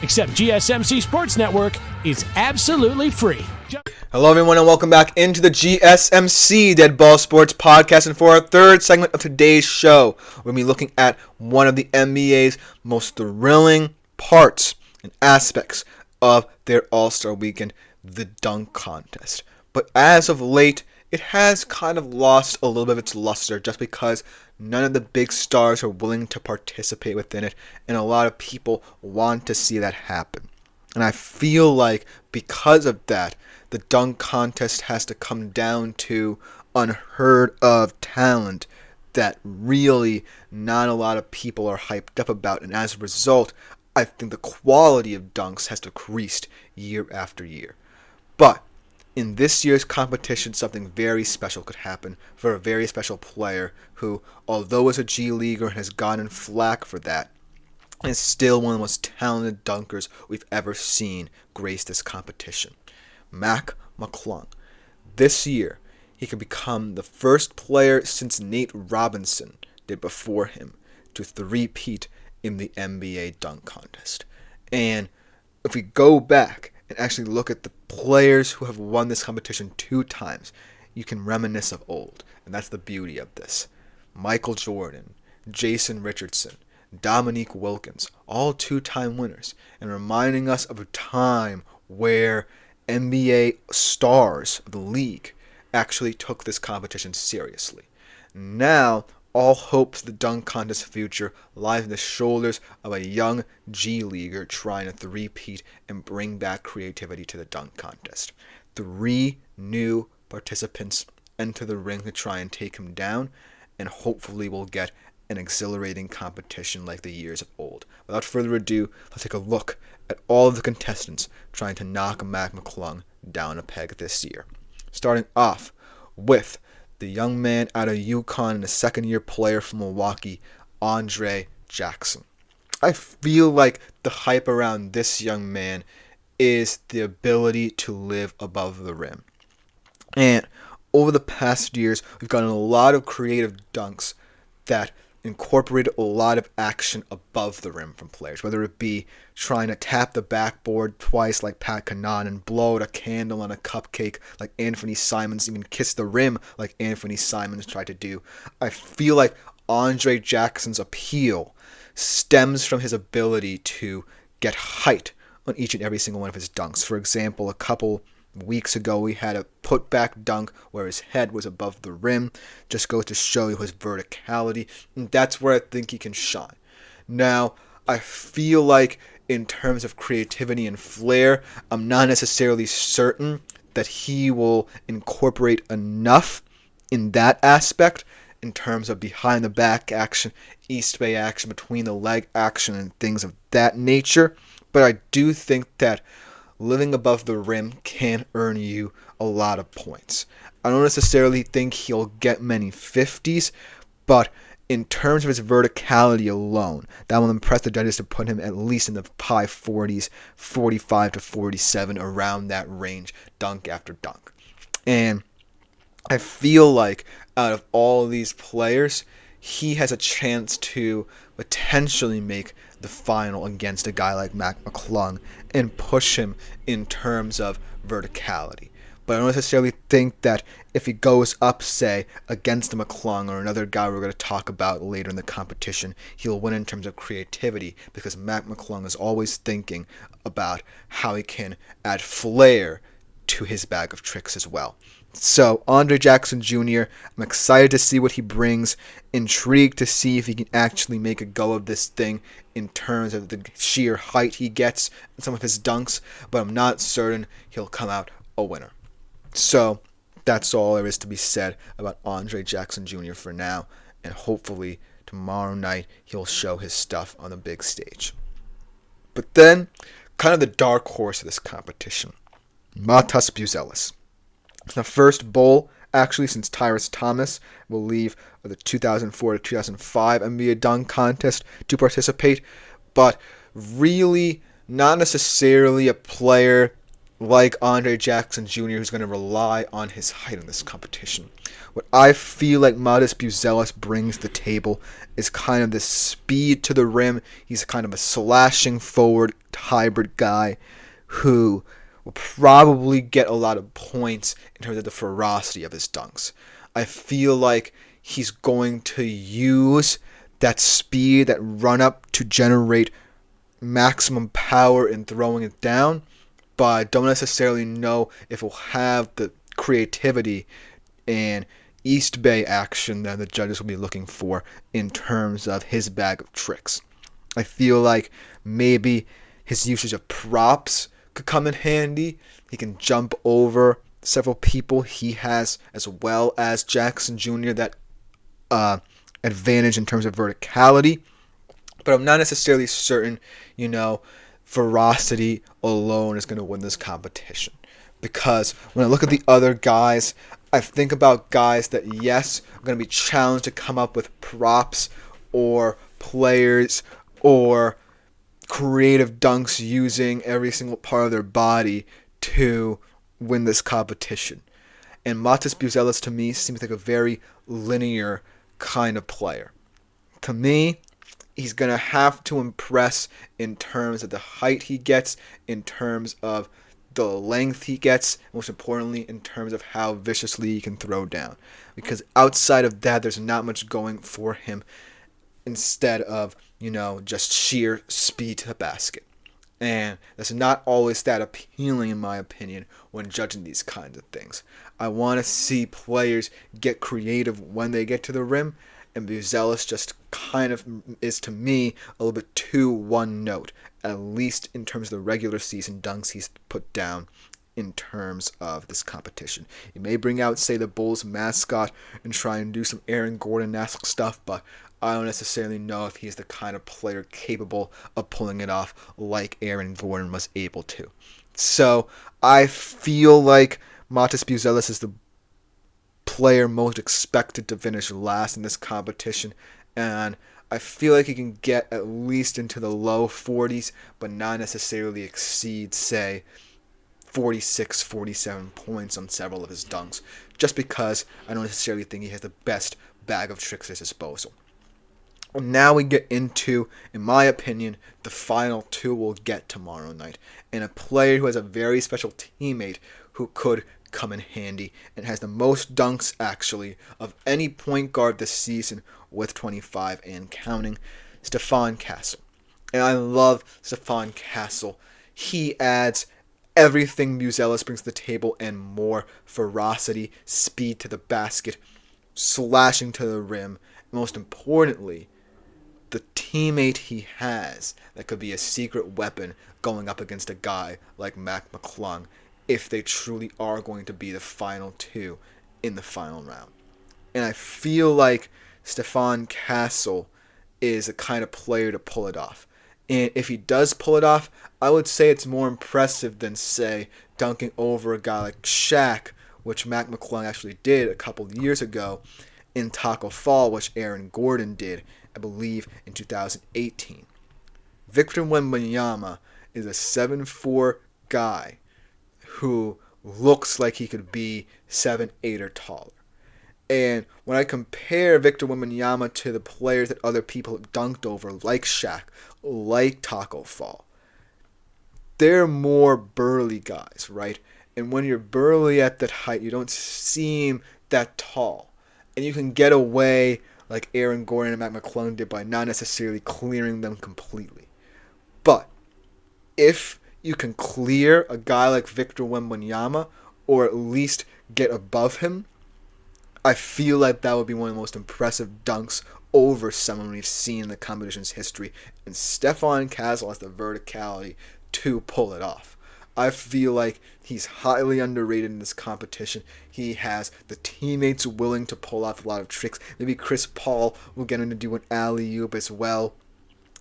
Except GSMC Sports Network is absolutely free. Hello everyone and welcome back into the GSMC Dead Ball Sports Podcast, and for our third segment of today's show, we'll be looking at one of the NBA's most thrilling parts and aspects of their All-Star Weekend, the dunk contest. But as of late, it has kind of lost a little bit of its luster just because none of the big stars are willing to participate within it, and a lot of people want to see that happen. And I feel like because of that, the dunk contest has to come down to unheard of talent that really not a lot of people are hyped up about. And as a result, I think the quality of dunks has decreased year after year. But in this year's competition, something very special could happen for a very special player who, although is a G Leaguer and has gotten flack for that, is still one of the most talented dunkers we've ever seen grace this competition. McClung. This year, he could become the first player since Nate Robinson did before him to three-peat in the NBA dunk contest. And if we go back and actually look at the players who have won this competition 2 times, you can reminisce of old. And that's the beauty of this. Michael Jordan, Jason Richardson, Dominique Wilkins, all 2-time winners, and reminding us of a time where NBA stars of the league actually took this competition seriously. Now, all hope for the dunk contest future lies in the shoulders of a young G Leaguer trying to three-peat and bring back creativity to the dunk contest. 3 new participants enter the ring to try and take him down, and hopefully we'll get an exhilarating competition like the years of old. Without further ado, let's take a look at all of the contestants trying to knock McClung down a peg this year. Starting off with the young man out of UConn and a second-year player from Milwaukee, Andre Jackson. I feel like the hype around this young man is the ability to live above the rim. And over the past years, we've gotten a lot of creative dunks that incorporated a lot of action above the rim from players, whether it be trying to tap the backboard twice like Pat Connaughton and blow out a candle on a cupcake like Anthony Simons, even kiss the rim like Anthony Simons tried to do. I feel like Andre Jackson's appeal stems from his ability to get height on each and every single one of his dunks. For example, a couple weeks ago, we had a putback dunk where his head was above the rim. Just goes to show you his verticality, and that's where I think he can shine. Now, I feel like in terms of creativity and flair, I'm not necessarily certain that he will incorporate enough in that aspect in terms of behind the back action, East Bay action, between the leg action, and things of that nature. But I do think that living above the rim can earn you a lot of points. I don't necessarily think he'll get many 50s, but in terms of his verticality alone, that will impress the judges to put him at least in the high 40s, 45 to 47, around that range, dunk after dunk. And I feel like out of all of these players, he has a chance to potentially make the final against a guy like McClung and push him in terms of verticality. But I don't necessarily think that if he goes up, say, against a McClung or another guy we're going to talk about later in the competition, he'll win in terms of creativity, because McClung is always thinking about how he can add flair to his bag of tricks as well. So, Andre Jackson Jr., I'm excited to see what he brings, intrigued to see if he can actually make a go of this thing in terms of the sheer height he gets in some of his dunks, but I'm not certain he'll come out a winner. So, that's all there is to be said about Andre Jackson Jr. for now, and hopefully tomorrow night he'll show his stuff on the big stage. But then, kind of the dark horse of this competition, Matas Buzelis. The first bowl, actually, since Tyrus Thomas will leave the 2004 to 2005 NBA dunk contest to participate, but really not necessarily a player like Andre Jackson Jr., who's going to rely on his height in this competition. What I feel like Matas Buzelis brings to the table is kind of the speed to the rim. He's kind of a slashing forward hybrid guy who will probably get a lot of points in terms of the ferocity of his dunks. I feel like he's going to use that speed, that run up to generate maximum power in throwing it down, but I don't necessarily know if he'll have the creativity and East Bay action that the judges will be looking for in terms of his bag of tricks. I feel like maybe his usage of props could come in handy. He can jump over several people he has, as well as Jackson Jr., that advantage in terms of verticality. But I'm not necessarily certain, ferocity alone is going to win this competition. Because when I look at the other guys, I think about guys that, yes, are going to be challenged to come up with props or players or creative dunks using every single part of their body to win this competition. And Matas Buzelis, to me, seems like a very linear kind of player. To me, he's going to have to impress in terms of the height he gets, in terms of the length he gets, most importantly, in terms of how viciously he can throw down. Because outside of that, there's not much going for him instead of, just sheer speed to the basket. And that's not always that appealing, in my opinion, when judging these kinds of things. I want to see players get creative when they get to the rim, and Buzelis just kind of is, to me, a little bit too one note, at least in terms of the regular season dunks he's put down in terms of this competition. He may bring out, say, the Bulls mascot and try and do some Aaron Gordon-esque stuff, but I don't necessarily know if he's the kind of player capable of pulling it off like Aaron Gordon was able to. So I feel like Matas Buzelis is the player most expected to finish last in this competition, and I feel like he can get at least into the low 40s, but not necessarily exceed, say, 46, 47 points on several of his dunks, just because I don't necessarily think he has the best bag of tricks at his disposal. Now we get into, in my opinion, the final two we'll get tomorrow night, and a player who has a very special teammate who could come in handy and has the most dunks, actually, of any point guard this season with 25 and counting, Stephon Castle. And I love Stephon Castle. He adds everything Buzelis brings to the table and more: ferocity, speed to the basket, slashing to the rim. Most importantly, the teammate he has that could be a secret weapon going up against a guy like McClung if they truly are going to be the final two in the final round. And I feel like Stephon Castle is the kind of player to pull it off. And if he does pull it off, I would say it's more impressive than, say, dunking over a guy like Shaq, which McClung actually did a couple of years ago, in Taco Fall, which Aaron Gordon did, I believe, in 2018. Victor Wembanyama is a 7'4" guy who looks like he could be 7'8" or taller. And when I compare Victor Wembanyama to the players that other people have dunked over, like Shaq, like Taco Fall, they're more burly guys, right? And when you're burly at that height, you don't seem that tall. And you can get away like Aaron Gordon and McClung did by not necessarily clearing them completely. But if you can clear a guy like Victor Wembanyama, or at least get above him, I feel like that would be one of the most impressive dunks over someone we've seen in the competition's history. And Stephon Castle has the verticality to pull it off. I feel like he's highly underrated in this competition. He has the teammates willing to pull off a lot of tricks. Maybe Chris Paul will get him to do an alley-oop as well.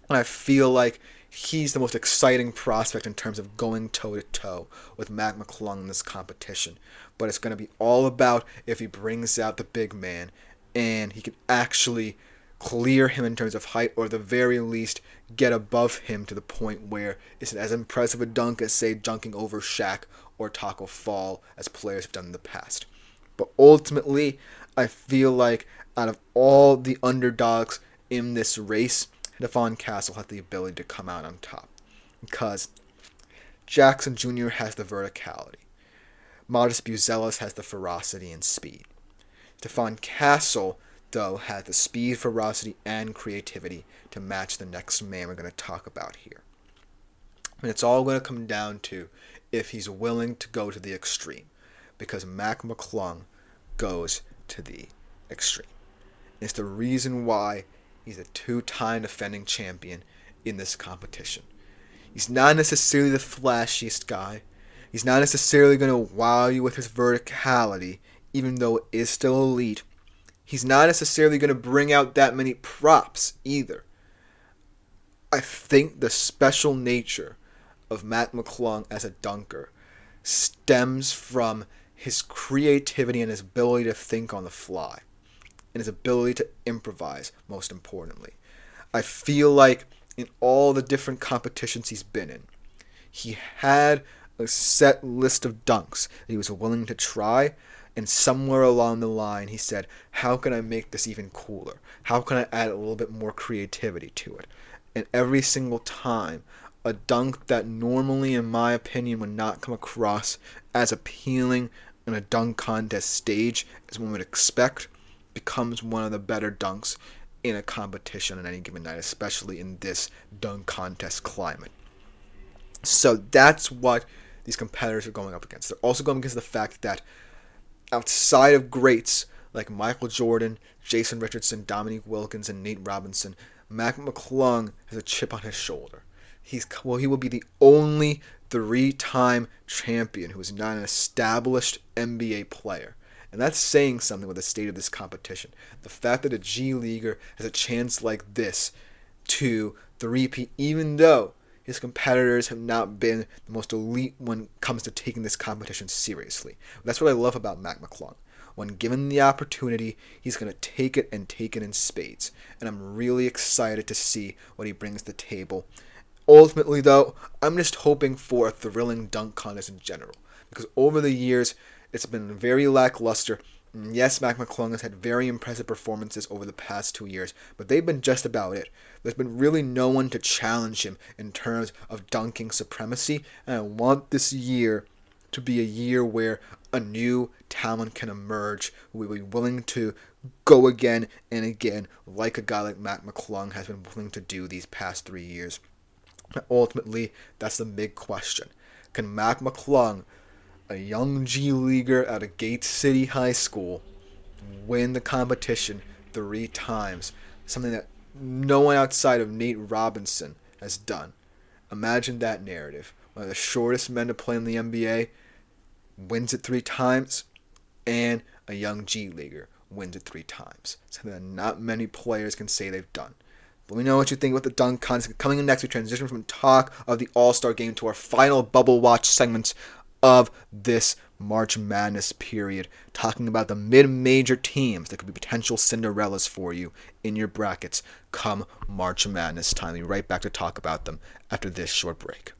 And I feel like he's the most exciting prospect in terms of going toe-to-toe with McClung in this competition. But it's going to be all about if he brings out the big man and he can actually clear him in terms of height, or at the very least get above him to the point where it's as impressive a dunk as, say, dunking over Shaq or Taco Fall as players have done in the past. But ultimately, I feel like out of all the underdogs in this race, Stephon Castle has the ability to come out on top. Because Jackson Jr. has the verticality. Modest Buzelis has the ferocity and speed. Stephon Castle, though, has the speed, ferocity, and creativity to match the next man we're going to talk about here. And it's all going to come down to if he's willing to go to the extreme. Because McClung goes to the extreme. It's the reason why he's a two-time defending champion in this competition. He's not necessarily the flashiest guy. He's not necessarily going to wow you with his verticality, even though it is still elite. He's not necessarily going to bring out that many props either. I think the special nature of McClung as a dunker stems from his creativity and his ability to think on the fly, and his ability to improvise, most importantly. I feel like in all the different competitions he's been in, he had a set list of dunks that he was willing to try, and somewhere along the line he said, how can I make this even cooler? How can I add a little bit more creativity to it? And every single time, a dunk that normally, in my opinion, would not come across as appealing in a dunk contest stage as one would expect, becomes one of the better dunks in a competition on any given night, especially in this dunk contest climate. So that's what these competitors are going up against. They're also going against the fact that outside of greats like Michael Jordan, Jason Richardson, Dominique Wilkins, and Nate Robinson, McClung has a chip on his shoulder. He will be the only three-time champion who is not an established NBA player. And that's saying something with the state of this competition. The fact that a G Leaguer has a chance like this to threepeat, even though his competitors have not been the most elite when it comes to taking this competition seriously. That's what I love about McClung. When given the opportunity, he's going to take it and take it in spades. And I'm really excited to see what he brings to the table. Ultimately, though, I'm just hoping for a thrilling dunk contest in general. Because over the years, it's been very lackluster. And yes, McClung has had very impressive performances over the past 2 years, but they've been just about it. There's been really no one to challenge him in terms of dunking supremacy, and I want this year to be a year where a new talent can emerge who will be willing to go again and again, like a guy like McClung has been willing to do these past 3 years. Ultimately, that's the big question. Can McClung, a young G Leaguer out of Gate City High School, win the competition 3 times? Something that no one outside of Nate Robinson has done. Imagine that narrative. One of the shortest men to play in the NBA wins it 3 times, and a young G Leaguer wins it 3 times. Something that not many players can say they've done. Let me know what you think about the dunk contest. Coming in next, we transition from talk of the All-Star Game to our final Bubble Watch segments of this March Madness period, talking about the mid-major teams that could be potential Cinderellas for you in your brackets come March Madness time. We'll be right back to talk about them after this short break.